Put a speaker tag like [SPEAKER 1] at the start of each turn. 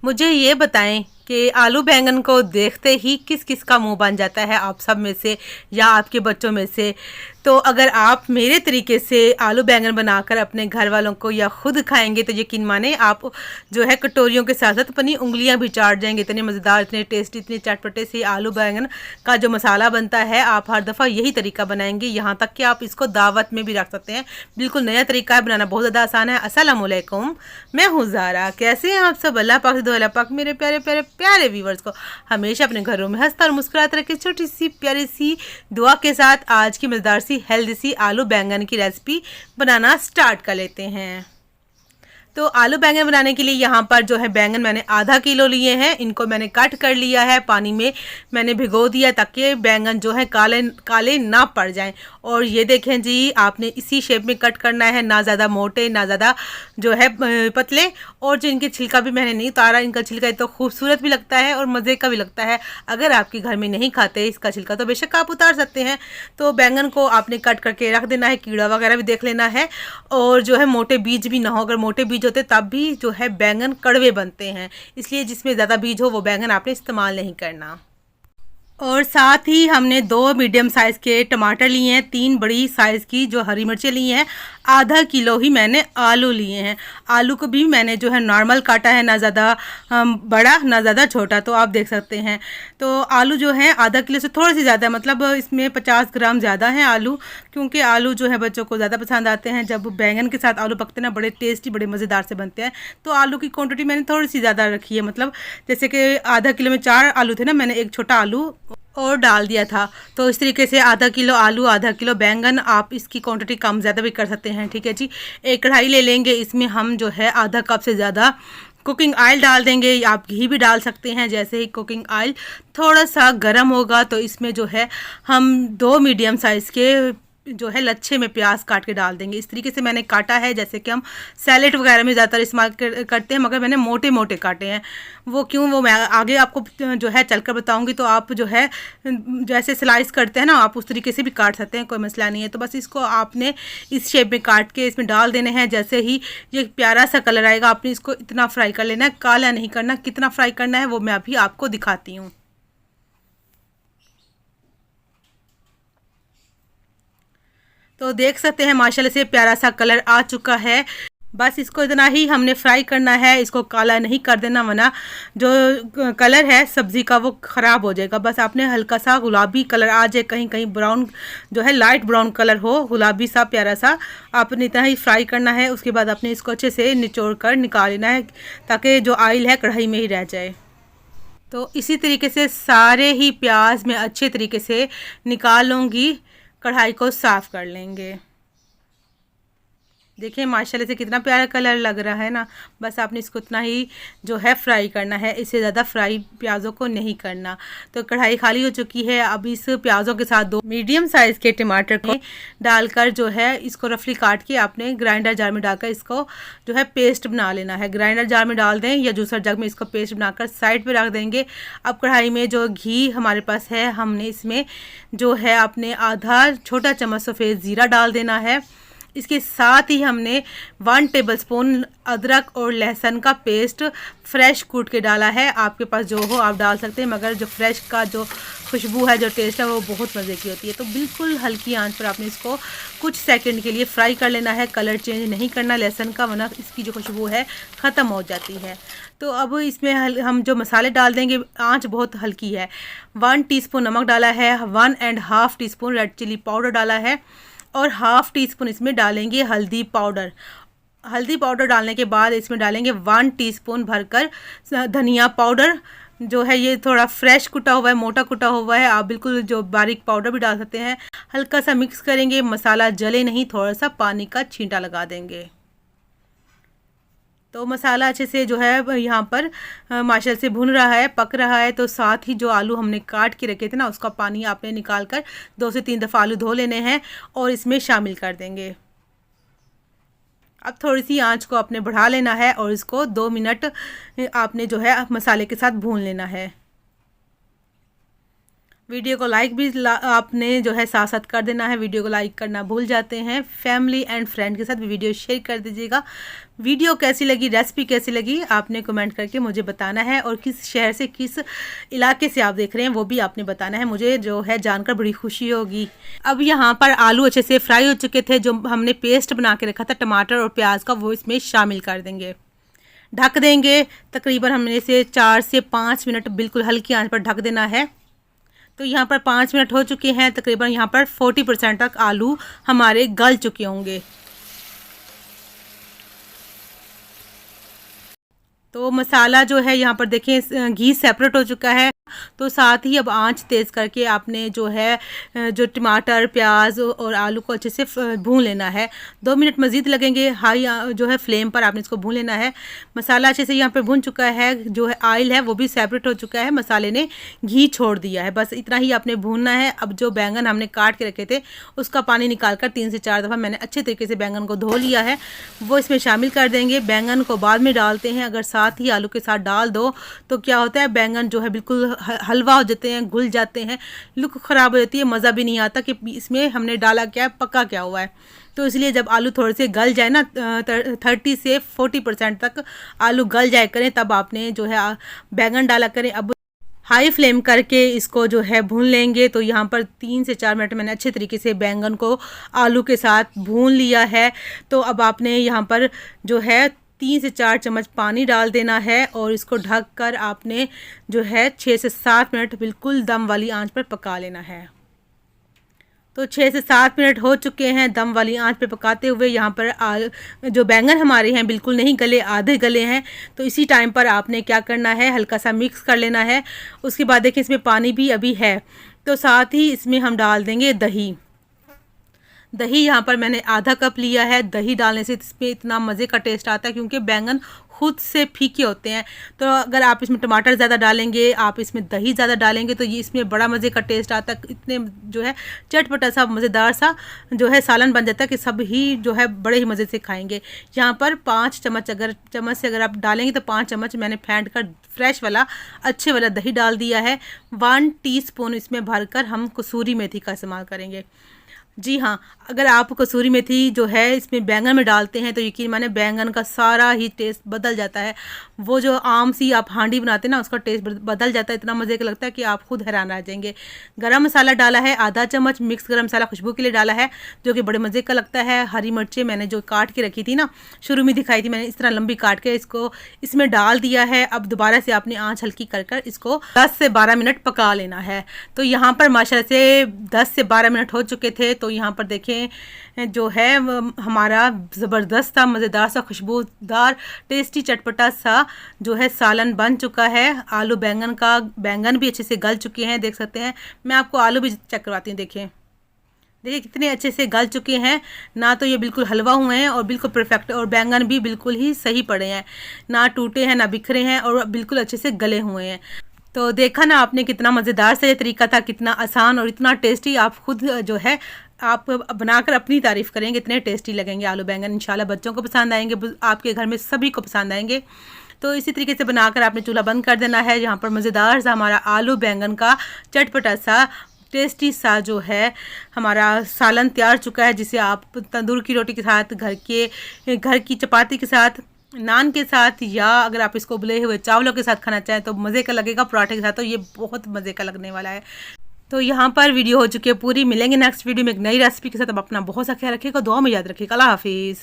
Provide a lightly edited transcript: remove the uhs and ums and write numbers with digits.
[SPEAKER 1] मुझे ये बताएं कि आलू बैंगन को देखते ही किस किस का मुंह बन जाता है, आप सब में से या आपके बच्चों में से। तो अगर आप मेरे तरीके से आलू बैंगन बनाकर अपने घर वालों को या खुद खाएंगे तो यकीन माने आप जो है कटोरियों के साथ साथ अपनी उंगलियां भी चाट जाएंगे। इतने मज़ेदार, इतने टेस्टी, इतने चटपटे से आलू बैंगन का जो मसाला बनता है, आप हर दफ़ा यही तरीका बनाएंगे। यहाँ तक कि आप इसको दावत में भी रख सकते हैं। बिल्कुल नया तरीका है, बनाना बहुत ज़्यादा आसान है। अस्सलाम वालेकुम, मैं हूँ ज़ारा। कैसे हैं आप सब? अल्लाह पाक से दुआ, अल्लाह पाक मेरे प्यारे प्यारे प्यारे व्यूवर्स को हमेशा अपने घरों में हंसता और मुस्कुराते रखे। छोटी सी प्यारी सी दुआ के साथ आज की मज़ेदार सी हेल्दी सी आलू बैंगन की रेसिपी बनाना स्टार्ट कर लेते हैं। तो आलू बैंगन बनाने के लिए यहाँ पर जो है बैंगन मैंने आधा किलो लिए हैं। इनको मैंने कट कर लिया है, पानी में मैंने भिगो दिया ताकि बैंगन जो है काले काले ना पड़ जाएं। और ये देखें जी, आपने इसी शेप में कट करना है, ना ज़्यादा मोटे ना ज़्यादा जो है पतले। और जो इनके छिलका भी मैंने नहीं उतारा, इनका छिलका तो खूबसूरत भी लगता है और मज़े का भी लगता है। अगर आपके घर में नहीं खाते इसका छिलका तो बेशक आप उतार सकते हैं। तो बैंगन को आपने कट करके रख देना है, कीड़ा वगैरह भी देख लेना है। और जो है मोटे बीज भी ना हो, अगर मोटे बीज होते तब भी जो है बैंगन कड़वे बनते हैं, इसलिए जिसमें ज़्यादा बीज हो वो बैंगन आपने इस्तेमाल नहीं करना। और साथ ही हमने 2 मीडियम साइज़ के टमाटर लिए हैं, 3 बड़ी साइज़ की जो हरी मिर्चें ली हैं, आधा किलो ही मैंने आलू लिए हैं। आलू को भी मैंने जो है नॉर्मल काटा है, ना ज़्यादा बड़ा ना ज़्यादा छोटा, तो आप देख सकते हैं। तो आलू जो है आधा किलो से थोड़े से ज़्यादा, मतलब इसमें 50 ग्राम ज़्यादा हैं आलू, क्योंकि आलू जो है बच्चों को ज़्यादा पसंद आते हैं। जब बैंगन के साथ आलू पकते हैं ना, बड़े टेस्टी बड़े मज़ेदार से बनते हैं। तो आलू की क्वांटिटी मैंने थोड़ी सी ज़्यादा रखी है, मतलब जैसे कि आधा किलो में 4 आलू थे ना, मैंने एक छोटा आलू और डाल दिया था। तो इस तरीके से आधा किलो आलू आधा किलो बैंगन, आप इसकी क्वांटिटी कम ज़्यादा भी कर सकते हैं, ठीक है जी। एक कढ़ाई ले लेंगे, इसमें हम जो है आधा कप से ज़्यादा कुकिंग ऑयल डाल देंगे। आप घी भी डाल सकते हैं। जैसे ही कुकिंग ऑयल थोड़ा सा गर्म होगा तो इसमें जो है हम 2 मीडियम साइज़ के जो है लच्छे में प्याज काट के डाल देंगे। इस तरीके से मैंने काटा है, जैसे कि हम सैलेड वगैरह में ज़्यादातर इस्तेमाल करते हैं, मगर मैंने मोटे मोटे काटे हैं। वो क्यों, वो मैं आगे आपको जो है चलकर बताऊंगी। तो आप जो है जैसे स्लाइस करते हैं ना, आप उस तरीके से भी काट सकते हैं, कोई मसला नहीं है। तो बस इसको आपने इस शेप में काट के इसमें डाल देने हैं। जैसे ही ये प्यारा सा कलर आएगा, आपने इसको इतना फ्राई कर लेना है, काला नहीं करना। कितना फ्राई करना है वो मैं अभी आपको दिखाती हूँ। तो देख सकते हैं माशाल्लाह से प्यारा सा कलर आ चुका है। बस इसको इतना ही हमने फ्राई करना है, इसको काला नहीं कर देना, वरना जो कलर है सब्ज़ी का वो ख़राब हो जाएगा। बस आपने हल्का सा गुलाबी कलर आ जाए, कहीं कहीं ब्राउन जो है लाइट ब्राउन कलर हो, गुलाबी सा प्यारा सा, आपने इतना ही फ्राई करना है। उसके बाद आपने इसको अच्छे से निचोड़ कर निकाल लेना है, ताकि जो ऑयल है कढ़ाई में ही रह जाए। तो इसी तरीके से सारे ही प्याज मैं अच्छे तरीके से निकाल लूँगी, कढ़ाई को साफ़ कर लेंगे। देखिए माशाल्लाह से कितना प्यारा कलर लग रहा है ना। बस आपने इसको इतना ही जो है फ्राई करना है, इससे ज़्यादा फ्राई प्याज़ों को नहीं करना। तो कढ़ाई खाली हो चुकी है। अब इस प्याज़ों के साथ 2 मीडियम साइज़ के टमाटर को डालकर जो है इसको रफली काट के आपने ग्राइंडर जार में डालकर इसको जो है पेस्ट बना लेना है। ग्राइंडर जार में डाल दें या जूसर जग में इसको पेस्ट बनाकर साइड पर रख देंगे। अब कढ़ाई में जो घी हमारे पास है, हमने इसमें जो है अपने आधा छोटा चम्मच सफ़ेद ज़ीरा डाल देना है। इसके साथ ही हमने 1 टेबलस्पून अदरक और लहसुन का पेस्ट फ्रेश कूट के डाला है। आपके पास जो हो आप डाल सकते हैं, मगर जो फ्रेश का जो खुशबू है, जो टेस्ट है, वो बहुत मज़े की होती है। तो बिल्कुल हल्की आंच पर आपने इसको कुछ सेकंड के लिए फ्राई कर लेना है। कलर चेंज नहीं करना लहसुन का, वरना इसकी जो खुशबू है ख़त्म हो जाती है। तो अब इसमें हम जो मसाले डाल देंगे, आंच बहुत हल्की है। 1 टीस्पून नमक डाला है, 1.5 टीस्पून रेड चिली पाउडर डाला है, और 1/2 टीस्पून इसमें डालेंगे हल्दी पाउडर। हल्दी पाउडर डालने के बाद इसमें डालेंगे 1 टीस्पून भरकर धनिया पाउडर। जो है ये थोड़ा फ्रेश कुटा हुआ है, मोटा कुटा हुआ है। आप बिल्कुल जो बारीक पाउडर भी डाल सकते हैं। हल्का सा मिक्स करेंगे, मसाला जले नहीं, थोड़ा सा पानी का छींटा लगा देंगे। तो मसाला अच्छे से जो है यहाँ पर माशाल्लाह से भुन रहा है, पक रहा है। तो साथ ही जो आलू हमने काट के रखे थे ना, उसका पानी आपने निकाल कर 2 से 3 दफ़ा आलू धो लेने हैं और इसमें शामिल कर देंगे। अब थोड़ी सी आंच को आपने बढ़ा लेना है और इसको 2 मिनट आपने जो है मसाले के साथ भून लेना है। वीडियो को लाइक भी आपने जो है साथ साथ कर देना है। वीडियो को लाइक करना भूल जाते हैं। फैमिली एंड फ्रेंड के साथ भी वीडियो शेयर कर दीजिएगा। वीडियो कैसी लगी, रेसिपी कैसी लगी, आपने कमेंट करके मुझे बताना है। और किस शहर से, किस इलाके से आप देख रहे हैं वो भी आपने बताना है, मुझे जो है जानकर बड़ी खुशी होगी। अब यहाँ पर आलू अच्छे से फ्राई हो चुके थे। जो हमने पेस्ट बना के रखा था टमाटर और प्याज का, वो इसमें शामिल कर देंगे। ढक देंगे। तकरीबन हमने इसे 4 से 5 मिनट बिल्कुल हल्की आंच पर ढक देना है। तो यहाँ पर 5 मिनट हो चुके हैं। तकरीबन यहाँ पर 40% तक आलू हमारे गल चुके होंगे। तो मसाला जो है यहाँ पर देखें घी सेपरेट हो चुका है। तो साथ ही अब आंच तेज़ करके आपने जो है जो टमाटर प्याज और आलू को अच्छे से भून लेना है। 2 मिनट मज़ीद लगेंगे। हाई जो है फ्लेम पर आपने इसको भून लेना है। मसाला अच्छे से यहाँ पर भून चुका है। जो है ऑयल है वो भी सेपरेट हो चुका है। मसाले ने घी छोड़ दिया है। बस इतना ही आपने भूनना है। अब जो बैंगन हमने काट के रखे थे उसका पानी निकाल कर 3 से 4 दफ़ा मैंने अच्छे तरीके से बैंगन को धो लिया है, वो इसमें शामिल कर देंगे। बैंगन को बाद में डालते हैं। अगर साथ ही आलू के साथ डाल दो तो क्या होता है, बैंगन जो है बिल्कुल हलवा हो जाते हैं, घुल जाते हैं, लुक ख़राब हो जाती है, मज़ा भी नहीं आता कि इसमें हमने डाला क्या है, पका क्या हुआ है। तो इसलिए जब आलू थोड़े से गल जाए ना, 30 से 40% तक आलू गल जाए करें, तब आपने जो है बैंगन डाला करें। अब हाई फ्लेम करके इसको जो है भून लेंगे। तो यहाँ पर 3 से 4 मिनट मैंने अच्छे तरीके से बैंगन को आलू के साथ भून लिया है। तो अब आपने यहाँ पर जो है 3 से 4 चम्मच पानी डाल देना है और इसको ढक कर आपने जो है 6 से 7 मिनट बिल्कुल दम वाली आंच पर पका लेना है। तो 6 से 7 मिनट हो चुके हैं दम वाली आंच पे पकाते हुए। यहाँ पर जो बैंगन हमारे हैं बिल्कुल नहीं गले, आधे गले हैं। तो इसी टाइम पर आपने क्या करना है, हल्का सा मिक्स कर लेना है। उसके बाद देखिए इसमें पानी भी अभी है। तो साथ ही इसमें हम डाल देंगे दही। दही यहाँ पर मैंने आधा कप लिया है। दही डालने से इसमें इतना मज़े का टेस्ट आता है क्योंकि बैंगन खुद से फीके होते हैं। तो अगर आप इसमें टमाटर ज़्यादा डालेंगे, आप इसमें दही ज़्यादा डालेंगे तो ये इसमें बड़ा मज़े का टेस्ट आता है। इतने जो है चटपटा सा मज़ेदार सा जो है सालन बन जाता है कि सब ही जो है बड़े ही मज़े से खाएंगे। यहाँ पर 5 चम्मच, अगर चम्मच से अगर आप डालेंगे तो 5 चम्मच मैंने फेंट कर फ्रेश वाला अच्छे वाला दही डाल दिया है। 1 टीस्पून इसमें भरकर हम कसूरी मेथी का इस्तेमाल करेंगे। जी हाँ, अगर आप कसूरी मेथी जो है इसमें बैंगन में डालते हैं तो यकीन माने बैंगन का सारा ही टेस्ट बदल जाता है। वो जो आम सी आप हांडी बनाते हैं ना, उसका टेस्ट बदल जाता है। इतना मज़े का लगता है कि आप खुद हैरान रह जाएंगे। गरम मसाला डाला है आधा चम्मच, मिक्स गरम मसाला खुशबू के लिए डाला है, जो कि बड़े मज़े का लगता है। हरी मिर्चें मैंने जो काट के रखी थी ना, शुरू में दिखाई थी मैंने, इस तरह लंबी काट के इसको इसमें डाल दिया है। अब दोबारा से आपने आँच हल्की कर कर इसको 10 से 12 मिनट पका लेना है। तो यहाँ पर माशाल्लाह से 10 से 12 मिनट हो चुके थे। तो यहाँ पर देखें जो है हमारा ज़बरदस्त सा मज़ेदार सा खुशबूदार टेस्टी चटपटा सा जो है सालन बन चुका है। आलू बैंगन का, बैंगन भी अच्छे से गल चुके हैं, देख सकते हैं। मैं आपको आलू भी चेक करवाती हूँ। देखिए देखिए कितने अच्छे से गल चुके हैं ना, तो ये बिल्कुल हलवा हुए हैं और बिल्कुल परफेक्ट। और बैंगन भी बिल्कुल ही सही पड़े हैं, ना टूटे हैं ना बिखरे हैं और बिल्कुल अच्छे से गले हुए हैं। तो देखा ना आपने कितना मज़ेदार सा ये तरीका था, कितना आसान और इतना टेस्टी। आप खुद जो है आप बनाकर अपनी तारीफ़ करेंगे, इतने टेस्टी लगेंगे आलू बैंगन। इंशाल्लाह बच्चों को पसंद आएंगे, आपके घर में सभी को पसंद आएंगे। तो इसी तरीके से बनाकर आपने चूल्हा बंद कर देना है। यहाँ पर मज़ेदार सा हमारा आलू बैंगन का चटपटा सा टेस्टी सा जो है हमारा सालन तैयार चुका है, जिसे आप तंदूर की रोटी के साथ, घर की चपाती के साथ, नान के साथ, या अगर आप इसको उबले हुए चावलों के साथ खाना चाहें तो मज़े का लगेगा। पराठे के साथ तो ये बहुत मज़े का लगने वाला है। तो यहाँ पर वीडियो हो चुकी है पूरी। मिलेंगे नेक्स्ट वीडियो में एक नई रेसिपी के साथ। अब अपना बहुत सा ख्याल रखिएगा, दुआ में याद रखिएगा। अल्लाह हाफिज़।